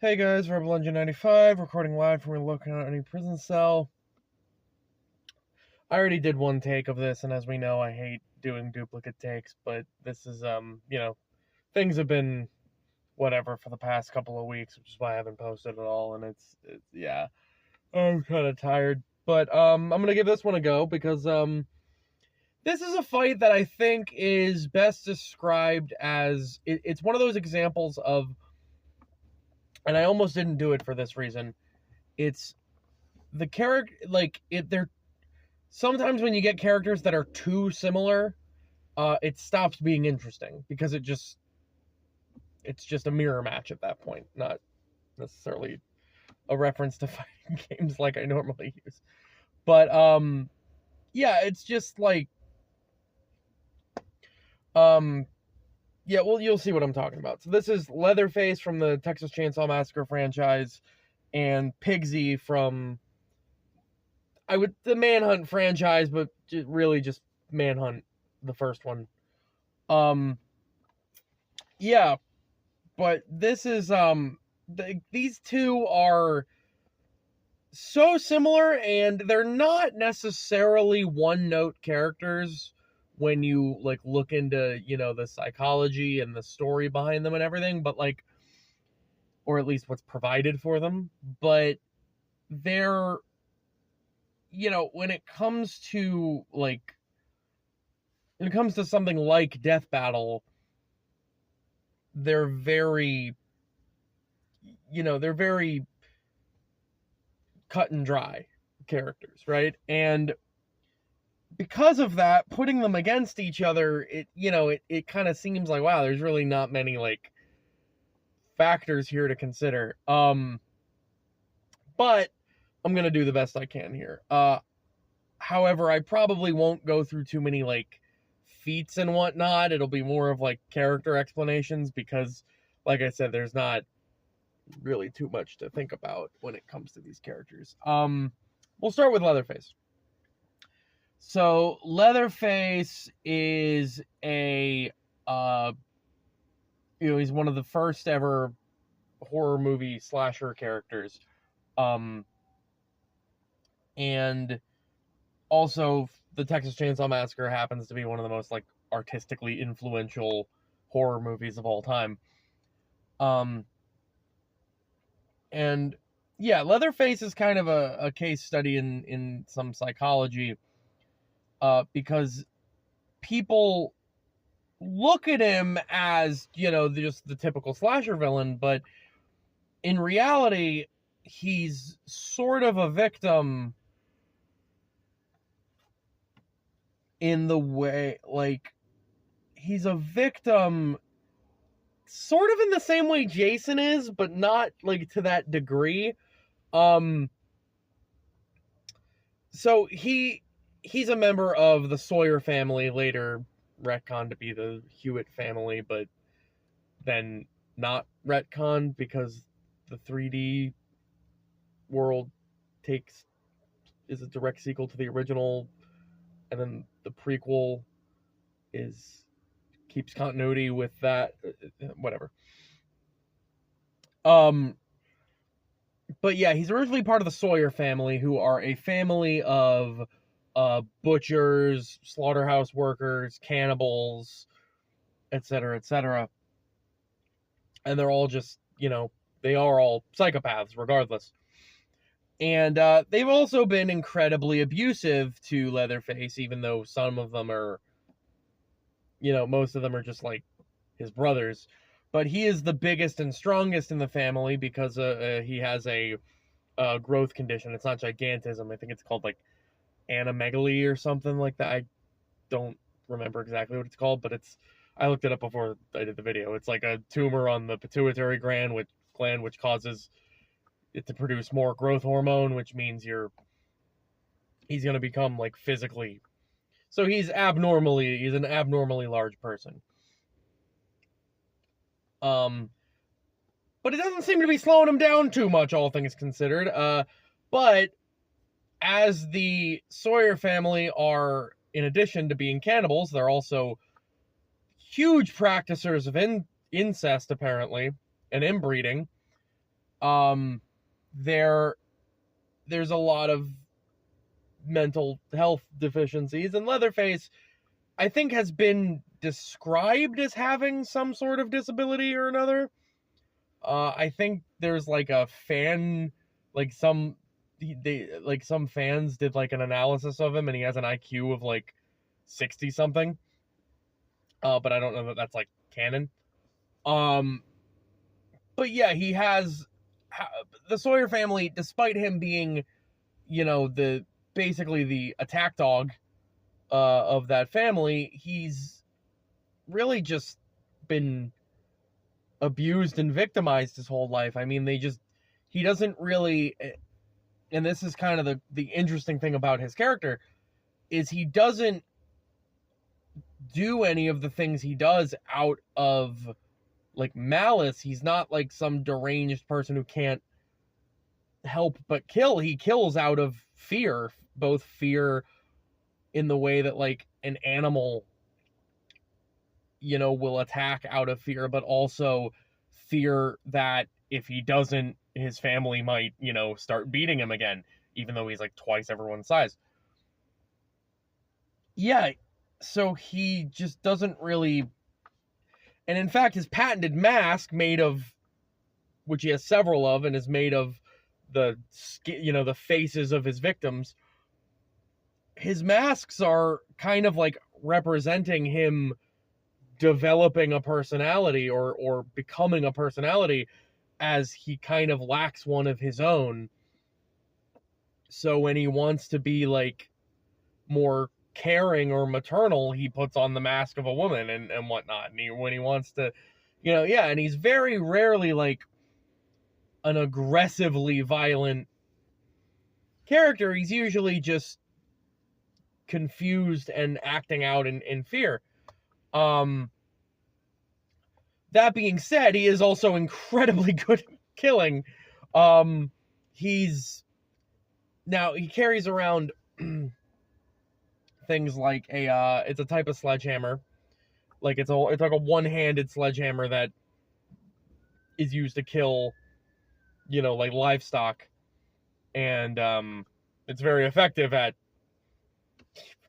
Hey guys, Rebel Engine 95, recording live from looking at any prison cell. I already did one take of this, and as we know, I hate doing duplicate takes, but this is, things have been whatever for the past couple of weeks, which is why I haven't posted at all, and yeah, I'm kind of tired. But, I'm gonna give this one a go, because, this is a fight that I think is best described as, it's one of those examples of, and I almost didn't do it for this reason, it's the character, they're sometimes when you get characters that are too similar, it stops being interesting because it's just a mirror match at that point, not necessarily a reference to fighting games like I normally use. But yeah, it's just like yeah, well, you'll see what I'm talking about. So this is Leatherface from the Texas Chainsaw Massacre franchise and Piggsy from the Manhunt franchise, but really just Manhunt, the first one. Yeah, but this is these two are so similar, and they're not necessarily one-note characters when you look into the psychology and the story behind them and everything, but or at least what's provided for them. But they're when it comes to something like Death Battle, they're very they're very cut and dry characters, right? And because of that, putting them against each other, it kind of seems like, wow, there's really not many factors here to consider. But I'm gonna do the best I can here. However, I probably won't go through too many feats and whatnot. It'll be more of character explanations because, like I said, there's not really too much to think about when it comes to these characters. We'll start with Leatherface. So Leatherface is he's one of the first ever horror movie slasher characters. And also the Texas Chainsaw Massacre happens to be one of the most artistically influential horror movies of all time. And yeah, Leatherface is kind of a case study in some psychology, because people look at him as, just the typical slasher villain, but in reality, he's sort of a victim in the way, he's a victim sort of in the same way Jason is, but not to that degree. So he's a member of the Sawyer family, later retconned to be the Hewitt family, but then not retconned because the 3D world is a direct sequel to the original, and then the prequel keeps continuity with that, whatever. But yeah, he's originally part of the Sawyer family, who are a family of butchers, slaughterhouse workers, cannibals, etc., etc. And they're all just, they are all psychopaths regardless. And they've also been incredibly abusive to Leatherface, even though some of them are, most of them are just his brothers. But he is the biggest and strongest in the family because he has a growth condition. It's not gigantism. I think it's called anomegaly or something like that. I don't remember exactly what it's called, but I looked it up before I did the video. It's like a tumor on the pituitary gland, which causes it to produce more growth hormone, which means he's going to become physically. So he's an abnormally large person. But it doesn't seem to be slowing him down too much, all things considered. But as the Sawyer family are, in addition to being cannibals, they're also huge practicers of incest, apparently, and inbreeding. Um, there's a lot of mental health deficiencies, and Leatherface, I think, has been described as having some sort of disability or another. I think there's like a fan, like some some fans did like an analysis of him, and he has an IQ of like 60 something. But I don't know that that's like canon. Um, but yeah, he has the Sawyer family, despite him being, the basically the attack dog of that family. He's really just been abused and victimized his whole life. I mean, he doesn't really, and this is kind of the interesting thing about his character, is he doesn't do any of the things he does out of like malice. He's not like some deranged person who can't help but kill. He kills out of fear, both fear in the way that like an animal, will attack out of fear, but also fear that if he doesn't, his family might, start beating him again, even though he's like twice everyone's size. Yeah, so he just doesn't really. And in fact, his patented mask, which he has several of, and is made of the faces of his victims. His masks are kind of like representing him developing a personality or becoming a personality, as he kind of lacks one of his own. So when he wants to be like more caring or maternal, he puts on the mask of a woman and whatnot. And when he wants to, and he's very rarely like an aggressively violent character. He's usually just confused and acting out in fear. That being said, he is also incredibly good at killing. He carries around things like it's a type of sledgehammer. Like it's like a one-handed sledgehammer that is used to kill, like livestock. And it's very effective at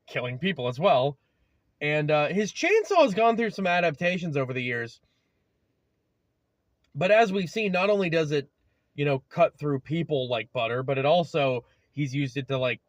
killing people as well. And his chainsaw has gone through some adaptations over the years. But as we've seen, not only does it, cut through people like butter, but he's used it to like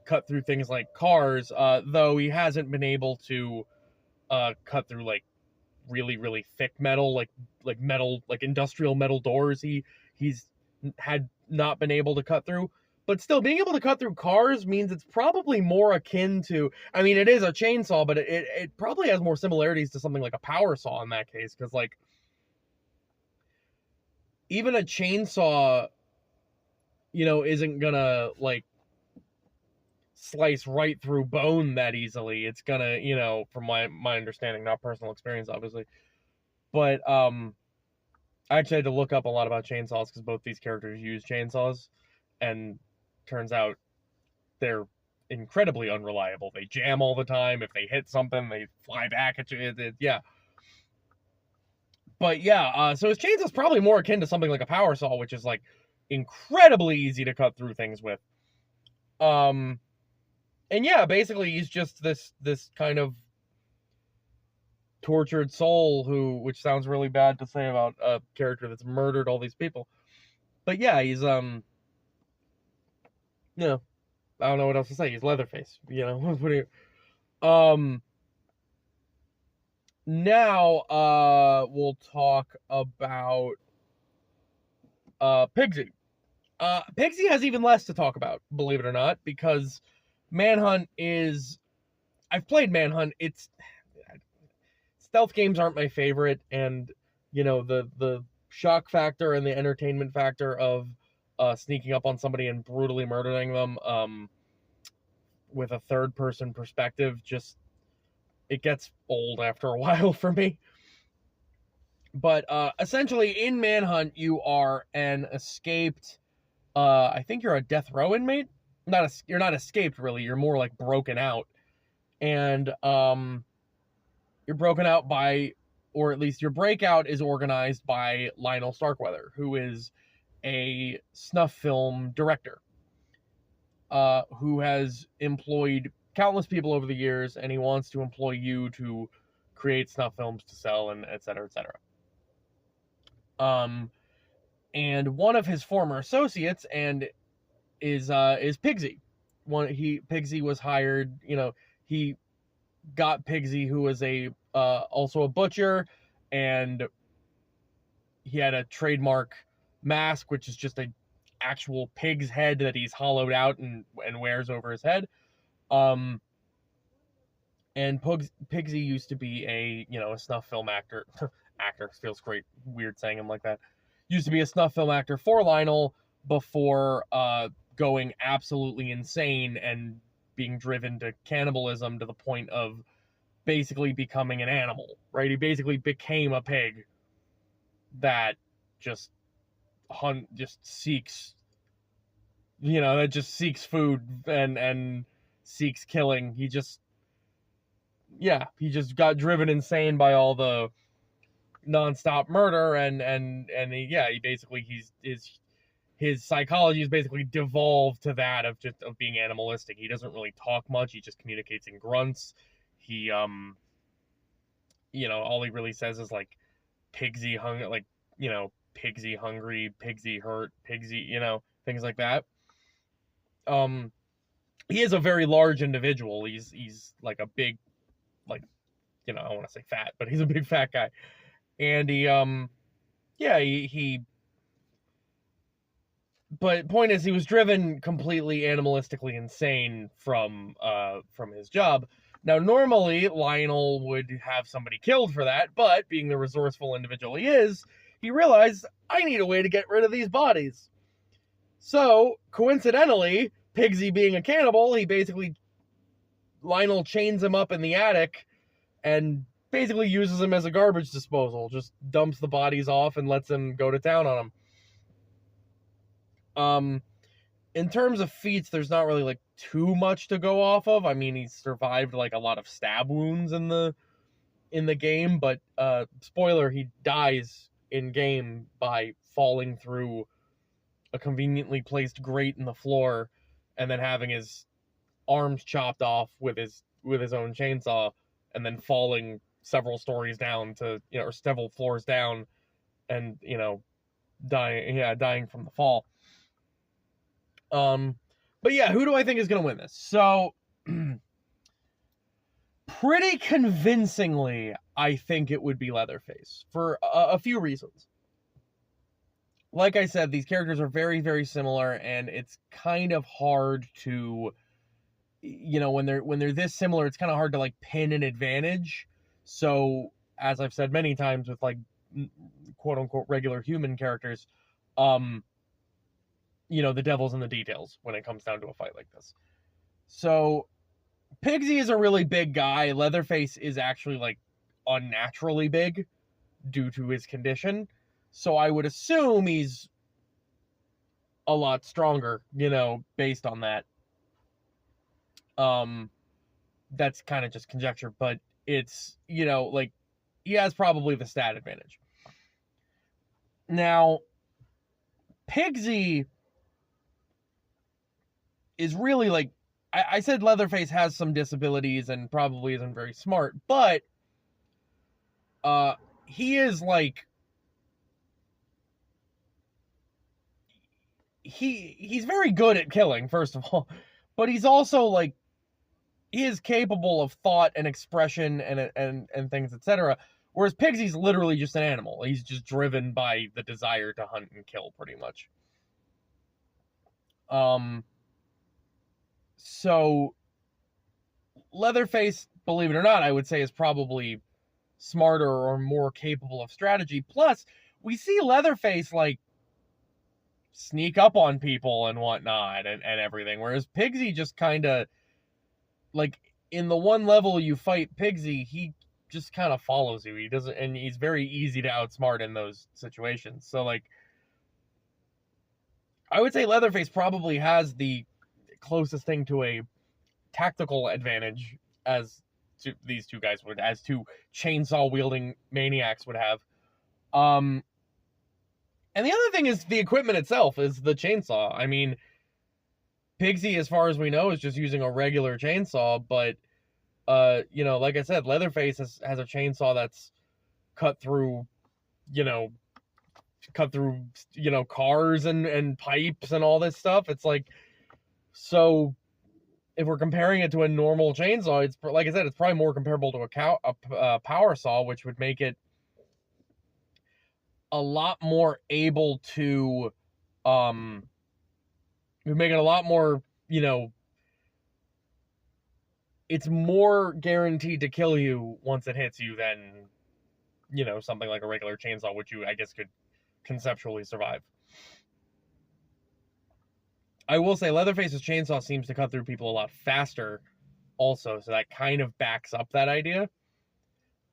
cut through things like cars, though he hasn't been able to cut through like really, really thick metal, like metal, like industrial metal doors. He's had not been able to cut through. But still, being able to cut through cars means it's probably more akin to, I mean, it is a chainsaw, but it probably has more similarities to something like a power saw in that case, because like even a chainsaw, isn't gonna like slice right through bone that easily. It's gonna, from my understanding, not personal experience, obviously. But I actually had to look up a lot about chainsaws because both these characters use chainsaws, and turns out they're incredibly unreliable. They jam all the time. If they hit something, they fly back at you. Yeah. But yeah, so his chainsaw's probably more akin to something like a power saw, which is like incredibly easy to cut through things with. And yeah, basically he's just this kind of tortured soul which sounds really bad to say about a character that's murdered all these people. But yeah, he's I don't know what else to say. He's Leatherface, what do you now we'll talk about Piggsy. Piggsy has even less to talk about, believe it or not, because Manhunt is... I've played Manhunt. Stealth games aren't my favorite, and, the shock factor and the entertainment factor of sneaking up on somebody and brutally murdering them with a third-person perspective, it gets old after a while for me. But essentially, in Manhunt, you are an escaped... I think you're a death row inmate. You're not escaped, really. You're more like broken out, and you're broken out by, or at least your breakout is organized by Lionel Starkweather, who is a snuff film director who has employed countless people over the years, and he wants to employ you to create snuff films to sell, and et cetera, et cetera. And one of his former associates is Piggsy. Piggsy was hired. He got Piggsy, who was also a butcher, and he had a trademark mask, which is just a actual pig's head that he's hollowed out and wears over his head. And Piggsy used to be a snuff film actor. Actor feels great, weird saying him like that. Used to be a snuff film actor for Lionel before going absolutely insane and being driven to cannibalism to the point of basically becoming an animal, right? He basically became a pig that just seeks, that just seeks food and seeks killing. He just got driven insane by all the nonstop murder, and he basically, his psychology is basically devolved to that of being animalistic. He doesn't really talk much. He just communicates in grunts. He all he really says is like Piggsy hungry, Piggsy hungry, Piggsy hurt, Piggsy, things like that. He is a very large individual. He's like a big, I want to say fat, but he's a big fat guy. And but point is, he was driven completely animalistically insane from his job. Now, normally, Lionel would have somebody killed for that, but being the resourceful individual he is, he realized, I need a way to get rid of these bodies. So, coincidentally, Piggsy being a cannibal, Lionel chains him up in the attic and basically uses him as a garbage disposal. Just dumps the bodies off and lets him go to town on them. In terms of feats, there's not really too much to go off of. I mean, he survived a lot of stab wounds in the game, but spoiler, he dies in game by falling through a conveniently placed grate in the floor and then having his arms chopped off with his own chainsaw, and then falling several stories down or several floors down, and dying from the fall. But yeah, who do I think is going to win this? So, pretty convincingly, I think it would be Leatherface for a few reasons. Like I said, these characters are very, very similar, and it's kind of hard to, when they're this similar, it's kind of hard to pin an advantage. So, as I've said many times with quote unquote regular human characters, the devil's in the details when it comes down to a fight like this. So, Piggsy is a really big guy. Leatherface is actually unnaturally big due to his condition. So I would assume he's a lot stronger, based on that. That's kind of just conjecture, but it's, he has probably the stat advantage. Now, Piggsy is really I said Leatherface has some disabilities and probably isn't very smart, but he is he's very good at killing, first of all, but he's also he is capable of thought and expression and things, etc. Whereas Piggsy's literally just an animal. He's just driven by the desire to hunt and kill, pretty much. So Leatherface, believe it or not, I would say is probably smarter or more capable of strategy. Plus, we see Leatherface sneak up on people and whatnot and everything, whereas Piggsy just kind of in the one level you fight Piggsy, he just kind of follows you. He doesn't, and he's very easy to outsmart in those situations. So I would say Leatherface probably has the closest thing to a tactical advantage as these two guys would, as two chainsaw wielding maniacs would have. And the other thing is the equipment itself is the chainsaw. I mean, Piggsy, as far as we know, is just using a regular chainsaw, but like I said, Leatherface has a chainsaw that's cut through, you know, cars and pipes and all this stuff. It's like, so if we're comparing it to a normal chainsaw, it's like I said, it's probably more comparable to a power saw, which would make it a lot more able to, would make it a lot more, it's more guaranteed to kill you once it hits you than, something like a regular chainsaw, which you, I guess, could conceptually survive. I will say Leatherface's chainsaw seems to cut through people a lot faster also, so that kind of backs up that idea.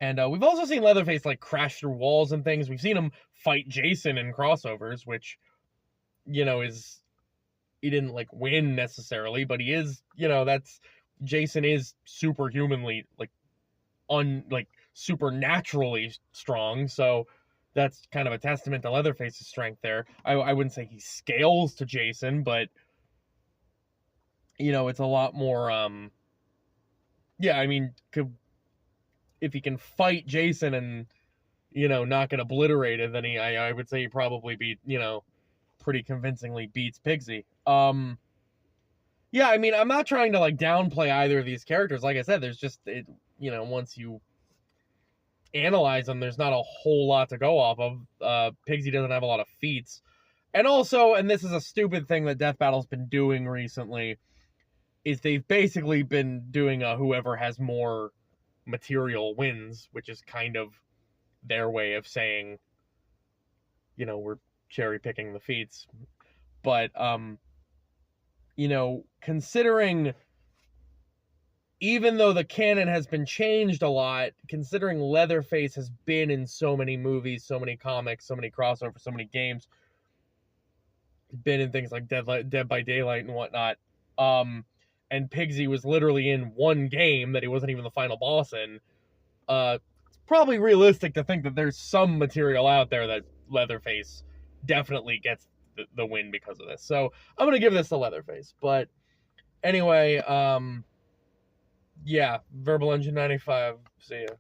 And we've also seen Leatherface like crash through walls and things. We've seen him fight Jason in crossovers, which, is, he didn't like win necessarily, but he is, that's, Jason is superhumanly supernaturally strong, so that's kind of a testament to Leatherface's strength there. I wouldn't say he scales to Jason, but it's a lot more I mean, if he can fight Jason and not get obliterated, then I would say he probably pretty convincingly beats Piggsy. Yeah, I mean, I'm not trying to like downplay either of these characters. Like I said, there's just once you analyze them, there's not a whole lot to go off of. Piggsy doesn't have a lot of feats. And also, and this is a stupid thing that Death Battle's been doing recently, is they've basically been doing a whoever has more material wins, which is kind of their way of saying, we're cherry picking the feats. But, considering, even though the canon has been changed a lot, considering Leatherface has been in so many movies, so many comics, so many crossovers, so many games, been in things like Dead by Daylight and whatnot, and Piggsy was literally in one game that he wasn't even the final boss in, it's probably realistic to think that there's some material out there that Leatherface definitely gets the win because of this. So I'm going to give this to Leatherface. But anyway, yeah, Verbal Engine 95. See ya.